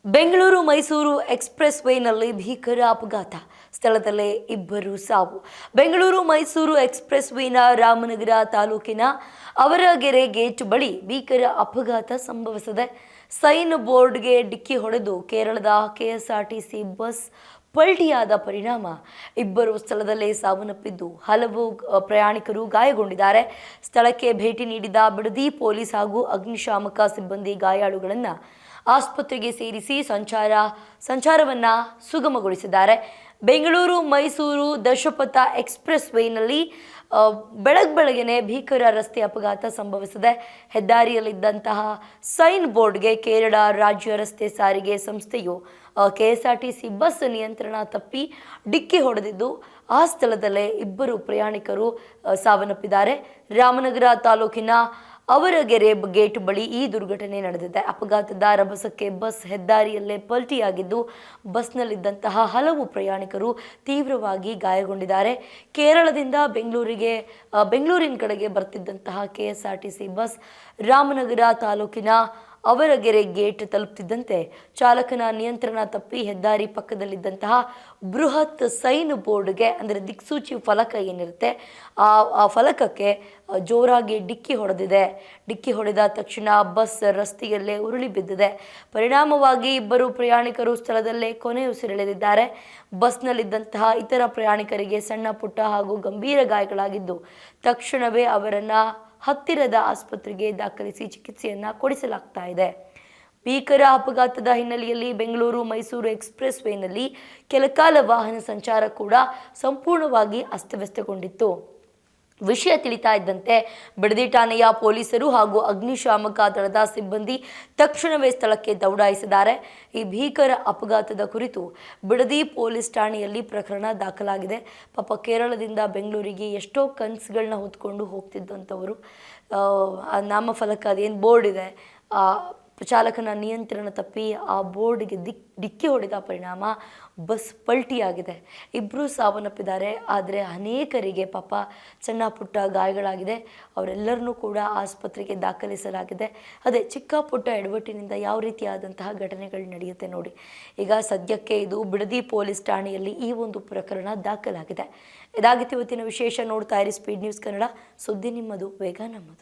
Bengaluru Mysuru express ವೇನಲ್ಲಿ ಭೀಕರ ಅಪಘಾತ, ಸ್ಥಳದಲ್ಲೇ ಇಬ್ಬರು ಸಾವು. ಬೆಂಗಳೂರು ಮೈಸೂರು ಎಕ್ಸ್‌ಪ್ರೆಸ್ ವೇನ ರಾಮನಗರ ತಾಲೂಕಿನ ಅವರಗೆರೆ ಗೇಟ್ ಬಳಿ ಭೀಕರ ಅಪಘಾತ ಸಂಭವಿಸಿದೆ. ಸೈನ್ ಬೋರ್ಡ್ಗೆ ಡಿಕ್ಕಿ ಹೊಡೆದು ಕೇರಳದ ಕೆಎಸ್ಆರ್ಟಿಸಿ ಬಸ್ ಪಲ್ಟಿಯಾದ ಪರಿಣಾಮ ಇಬ್ಬರು ಸ್ಥಳದಲ್ಲೇ ಸಾವನ್ನಪ್ಪಿದ್ದು ಹಲವು ಪ್ರಯಾಣಿಕರು ಗಾಯಗೊಂಡಿದ್ದಾರೆ. ಸ್ಥಳಕ್ಕೆ ಭೇಟಿ ನೀಡಿದ ಬಿಡದಿ ಪೊಲೀಸ್ ಹಾಗೂ ಅಗ್ನಿಶಾಮಕ ಸಿಬ್ಬಂದಿ ಗಾಯಾಳುಗಳನ್ನು ಆಸ್ಪತ್ರೆಗೆ ಸೇರಿಸಿ ಸಂಚಾರವನ್ನ ಸುಗಮಗೊಳಿಸಿದ್ದಾರೆ. ಬೆಂಗಳೂರು ಮೈಸೂರು ದಶಪಥ ಎಕ್ಸ್‌ಪ್ರೆಸ್ ವೇನಲ್ಲಿ ಬೆಳಗ್ಗೆನೆ ಭೀಕರ ರಸ್ತೆ ಅಪಘಾತ ಸಂಭವಿಸಿದೆ. ಹೆದ್ದಾರಿಯಲ್ಲಿದ್ದಂತಹ ಸೈನ್ ಬೋರ್ಡ್ಗೆ ಕೇರಳ ರಾಜ್ಯ ರಸ್ತೆ ಸಾರಿಗೆ ಸಂಸ್ಥೆಯು ಕೆಎಸ್ಆರ್ಟಿಸಿ ಬಸ್ ನಿಯಂತ್ರಣ ತಪ್ಪಿ ಡಿಕ್ಕಿ ಹೊಡೆದಿದ್ದು ಆ ಸ್ಥಳದಲ್ಲೇ ಇಬ್ಬರು ಪ್ರಯಾಣಿಕರು ಸಾವನ್ನಪ್ಪಿದ್ದಾರೆ. ರಾಮನಗರ ತಾಲೂಕಿನ ಅವರಗೆರೆ ಗೇಟ್ ಬಳಿ ಈ ದುರ್ಘಟನೆ ನಡೆದಿದೆ. ಅಪಘಾತದ ರಭಸಕ್ಕೆ ಬಸ್ ಹೆದ್ದಾರಿಯಲ್ಲೇ ಪಲ್ಟಿಯಾಗಿದ್ದು ಬಸ್ನಲ್ಲಿದ್ದಂತಹ ಹಲವು ಪ್ರಯಾಣಿಕರು ತೀವ್ರವಾಗಿ ಗಾಯಗೊಂಡಿದ್ದಾರೆ. ಕೇರಳದಿಂದ ಬೆಂಗಳೂರಿನ ಕಡೆಗೆ ಬರ್ತಿದ್ದಂತಹ ಕೆಎಸ್ಆರ್ಟಿಸಿ ಬಸ್ ರಾಮನಗರ ತಾಲೂಕಿನ ಅವರಗೆರೆ ಗೇಟ್ ತಲುಪುತ್ತಿದ್ದಂತೆ ಚಾಲಕನ ನಿಯಂತ್ರಣ ತಪ್ಪಿ ಹೆದ್ದಾರಿ ಪಕ್ಕದಲ್ಲಿದ್ದಂತಹ ಬೃಹತ್ ಸೈನ್ ಬೋರ್ಡ್ಗೆ ಅಂದರೆ ದಿಕ್ಸೂಚಿ ಫಲಕ ಏನಿರುತ್ತೆ ಆ ಫಲಕಕ್ಕೆ ಜೋರಾಗಿ ಡಿಕ್ಕಿ ಹೊಡೆದಿದೆ. ಡಿಕ್ಕಿ ಹೊಡೆದ ತಕ್ಷಣ ಬಸ್ ರಸ್ತೆಯಲ್ಲೇ ಉರುಳಿ ಬಿದ್ದಿದೆ. ಪರಿಣಾಮವಾಗಿ ಇಬ್ಬರು ಪ್ರಯಾಣಿಕರು ಸ್ಥಳದಲ್ಲೇ ಕೊನೆಯುಸಿರೆಳೆದಿದ್ದಾರೆ. ಬಸ್ನಲ್ಲಿದ್ದಂತಹ ಇತರ ಪ್ರಯಾಣಿಕರಿಗೆ ಸಣ್ಣ ಪುಟ್ಟ ಹಾಗೂ ಗಂಭೀರ ಗಾಯಗಳಾಗಿದ್ದು ತಕ್ಷಣವೇ ಅವರನ್ನು ಹತ್ತಿರದ ಆಸ್ಪತ್ರೆಗೆ ದಾಖಲಿಸಿ ಚಿಕಿತ್ಸೆಯನ್ನು ಕೊಡಿಸಲಾಗ್ತಾ ಇದೆ. ಭೀಕರ ಅಪಘಾತದ ಹಿನ್ನೆಲೆಯಲ್ಲಿ ಬೆಂಗಳೂರು ಮೈಸೂರು ಎಕ್ಸ್‌ಪ್ರೆಸ್ ವೇನಲ್ಲಿ ಕೆಲಕಾಲ ವಾಹನ ಸಂಚಾರ ಕೂಡ ಸಂಪೂರ್ಣವಾಗಿ ಅಸ್ತವ್ಯಸ್ತಗೊಂಡಿತ್ತು. ವಿಷಯ ತಿಳಿತಾ ಇದ್ದಂತೆ ಬಿಡದಿ ಠಾಣೆಯ ಪೊಲೀಸರು ಹಾಗೂ ಅಗ್ನಿಶಾಮಕ ದಳದ ಸಿಬ್ಬಂದಿ ತಕ್ಷಣವೇ ಸ್ಥಳಕ್ಕೆ ದೌಡಾಯಿಸಿದ್ದಾರೆ. ಈ ಭೀಕರ ಅಪಘಾತದ ಕುರಿತು ಬಿಡದಿ ಪೊಲೀಸ್ ಠಾಣೆಯಲ್ಲಿ ಪ್ರಕರಣ ದಾಖಲಾಗಿದೆ. ಪಾಪ ಕೇರಳದಿಂದ ಬೆಂಗಳೂರಿಗೆ ಎಷ್ಟೋ ಕನಸುಗಳನ್ನ ಹೊತ್ಕೊಂಡು ಹೋಗ್ತಿದ್ದಂಥವರು ನಾಮಫಲಕ ಅದೇನು ಬೋರ್ಡ್ ಇದೆ ಚಾಲಕನ ನಿಯಂತ್ರಣ ತಪ್ಪಿ ಆ ಬೋರ್ಡ್ಗೆ ಡಿಕ್ಕಿ ಹೊಡೆದ ಪರಿಣಾಮ ಬಸ್ ಪಲ್ಟಿಯಾಗಿದೆ. ಇಬ್ಬರು ಸಾವನ್ನಪ್ಪಿದ್ದಾರೆ. ಆದರೆ ಅನೇಕರಿಗೆ ಪಾಪ ಸಣ್ಣ ಪುಟ್ಟ ಗಾಯಗಳಾಗಿದೆ. ಅವರೆಲ್ಲರನ್ನೂ ಕೂಡ ಆಸ್ಪತ್ರೆಗೆ ದಾಖಲಿಸಲಾಗಿದೆ. ಅದೇ ಚಿಕ್ಕ ಪುಟ್ಟ ಎಡವಟ್ಟಿನಿಂದ ಯಾವ ರೀತಿಯಾದಂತಹ ಘಟನೆಗಳು ನಡೆಯುತ್ತೆ ನೋಡಿ. ಈಗ ಸದ್ಯಕ್ಕೆ ಇದು ಬಿಡದಿ ಪೊಲೀಸ್ ಠಾಣೆಯಲ್ಲಿ ಈ ಒಂದು ಪ್ರಕರಣ ದಾಖಲಾಗಿದೆ. ಇದಾಗಿತ್ತು ಇವತ್ತಿನ ವಿಶೇಷ. ನೋಡ್ತಾ ಇರಿ ಸ್ಪೀಡ್ ನ್ಯೂಸ್ ಕನ್ನಡ. ಸುದ್ದಿ ನಿಮ್ಮದು, ವೇಗ ನಮ್ಮದು.